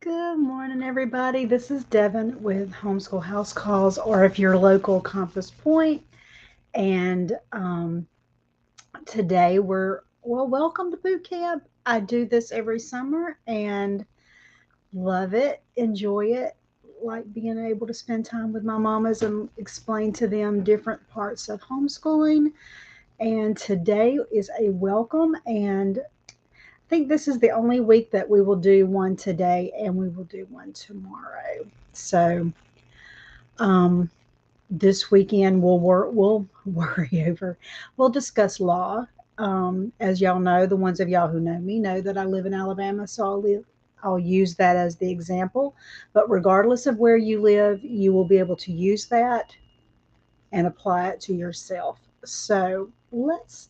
Good morning, everybody. This is Devin with Homeschool House Calls, or if you're local, Compass Point. And today welcome to boot camp. I do this every summer and love it, enjoy it, like being able to spend time with my mamas and explain to them different parts of homeschooling. And today is a welcome, and I think this is the only week that we will do one today and we will do one tomorrow. So um, this weekend we'll worry over, we'll discuss law. As y'all know, the ones of y'all who know me know that I live in Alabama, so I'll use that as the example. But regardless of where you live, you will be able to use that and apply it to yourself. So let's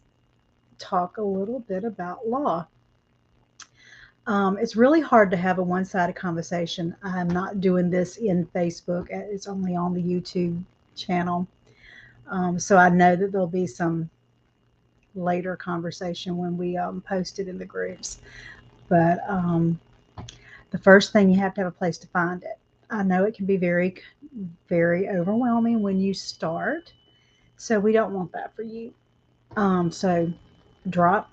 talk a little bit about law. It's really hard to have a one sided conversation. I'm not doing this in Facebook, it's only on the YouTube channel. So I know that there'll be some later conversation when we post it in the groups. But the first thing, you have to have a place to find it. I know it can be very, very overwhelming when you start. So we don't want that for you. So drop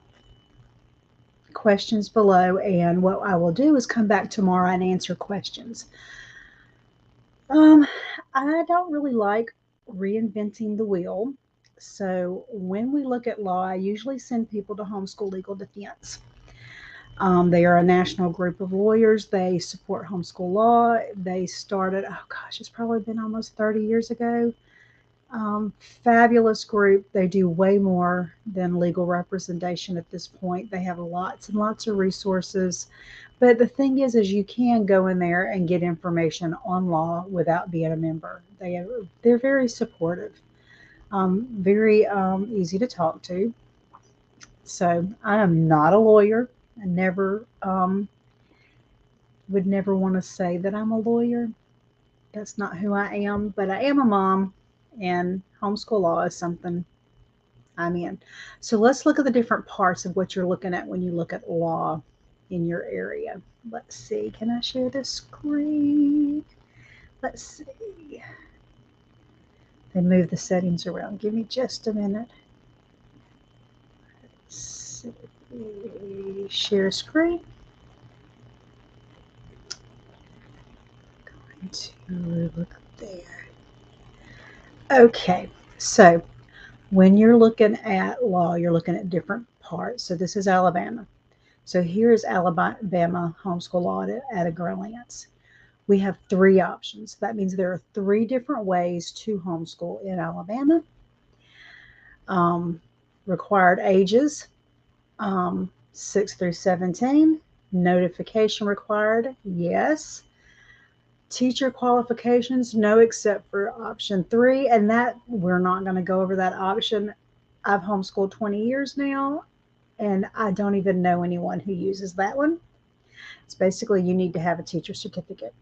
questions below, and what I will do is come back tomorrow and answer questions. Um, I don't really like reinventing the wheel. So when we look at law, I usually send people to Homeschool Legal Defense. They are a national group of lawyers. They support homeschool law. They started, oh gosh, it's probably been almost 30 years ago. Fabulous group. They do way more than legal representation at this point. They have lots and lots of resources. But the thing is you can go in there and get information on law without being a member. They're very supportive, very easy to talk to. So I am not a lawyer. I never would never want to say that I'm a lawyer. That's not who I am. But I am a mom, and homeschool law is something I'm in. So let's look at the different parts of what you're looking at when you look at law in your area. Let's see. Can I share this screen? Let's see. They move the settings around. Give me just a minute. Let's see. Share screen. Going to look there. Okay. So when you're looking at law, you're looking at different parts. So this is Alabama. So here is Alabama homeschool law at a glance. We have three options. That means there are three different ways to homeschool in Alabama. Um, Required ages, 6 through 17. Notification required, yes. Teacher qualifications, no, except for option 3. And that, we're not going to go over that option. I've homeschooled 20 years now, and I don't even know anyone who uses that one. It's basically you need to have a teacher certificate.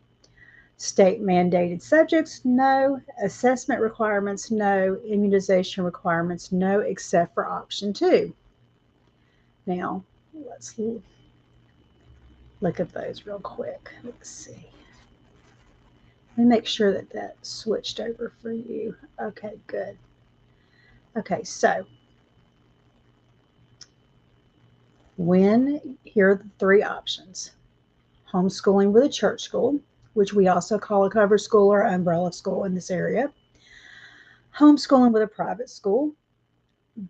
State mandated subjects, no. Assessment requirements, no. Immunization requirements, no, except for option 2. Now, let's look at those real quick. Let's see. Let me make sure that that switched over for you. Okay, good. Okay, so here are the three options. Homeschooling with a church school, which we also call a cover school or umbrella school in this area. Homeschooling with a private school.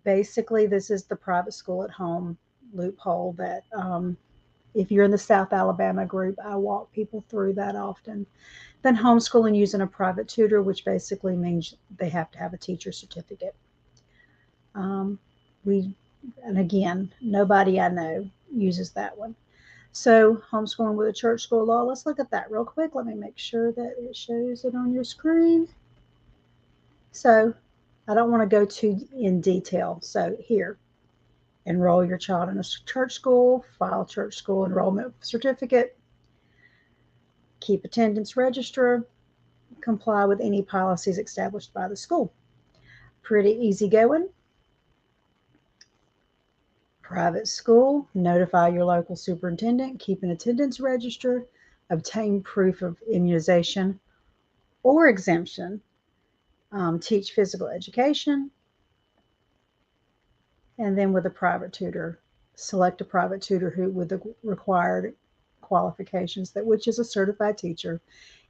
Basically, this is the private school at home loophole that if you're in the South Alabama group, I walk people through that often. Then homeschooling using a private tutor, which basically means they have to have a teacher certificate. Um, we, and again, nobody I know uses that one. So homeschooling with a church school law, let's look at that real quick. Let me make sure that it shows it on your screen. So I don't want to go too in detail. So here, enroll your child in a church school, file church school enrollment certificate, keep attendance register, comply with any policies established by the school. Pretty easy going. Private school, notify your local superintendent, keep an attendance register, obtain proof of immunization or exemption, teach physical education, and then with a private tutor, select a private tutor who with the required qualifications, that which is a certified teacher.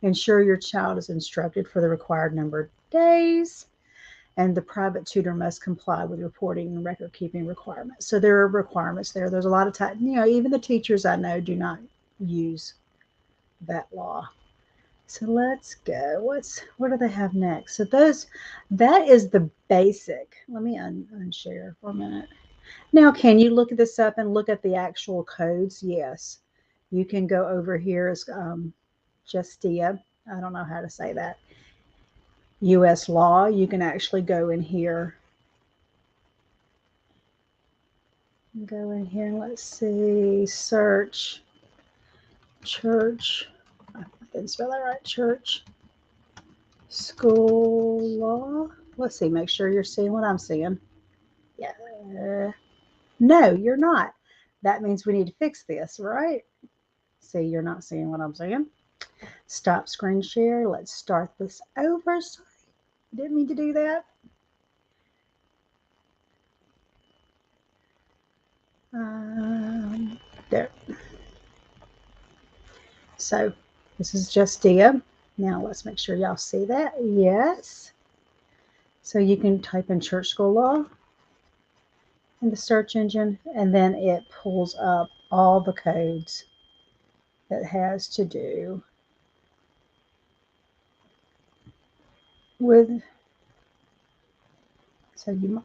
Ensure your child is instructed for the required number of days, and the private tutor must comply with reporting and record keeping requirements. So there are requirements there. There's a lot of time, even the teachers I know do not use that law. So let's go. What do they have next? So that is the basic. Let me unshare for a minute. Now, can you look this up and look at the actual codes? Yes. You can go over here as Justia. I don't know how to say that. U.S. law. You can actually go in here. Go in here and let's see. Search church. I didn't spell that right. Church school law. Let's see. Make sure you're seeing what I'm seeing. Yeah. No, you're not. That means we need to fix this, right? See, you're not seeing what I'm saying. Stop screen share. Let's start this over. Sorry, didn't mean to do that. There. So this is Justia. Now let's make sure y'all see that. Yes. So you can type in church school law in the search engine, and then it pulls up all the codes that has to do with. So you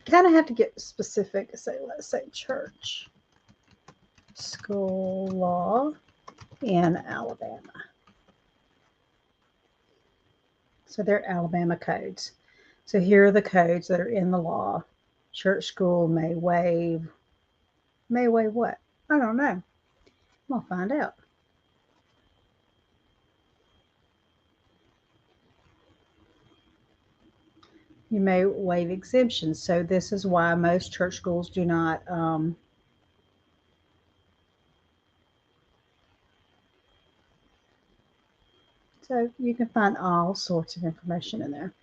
kind of have to get specific. So let's say church school law in Alabama. So they're Alabama codes. So here are the codes that are in the law. Church school may waive what? I don't know. We'll find out. You may waive exemptions. So this is why most church schools do not so you can find all sorts of information in there.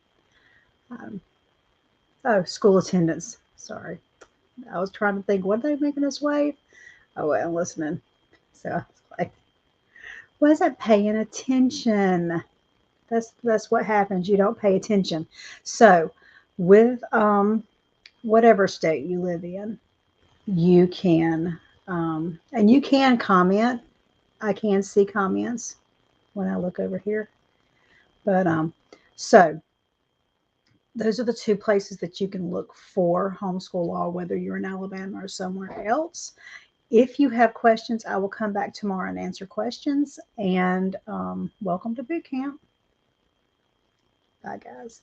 School attendance. Sorry. I was trying to think, what are they making us waive? Oh, well, I'm listening. So I was like, wasn't paying attention. That's what happens. You don't pay attention. So with whatever state you live in, you can and you can comment. I can see comments when I look over here. But so those are the two places that you can look for homeschool law, whether you're in Alabama or somewhere else. If you have questions, I will come back tomorrow and answer questions. And welcome to boot camp. Bye, guys.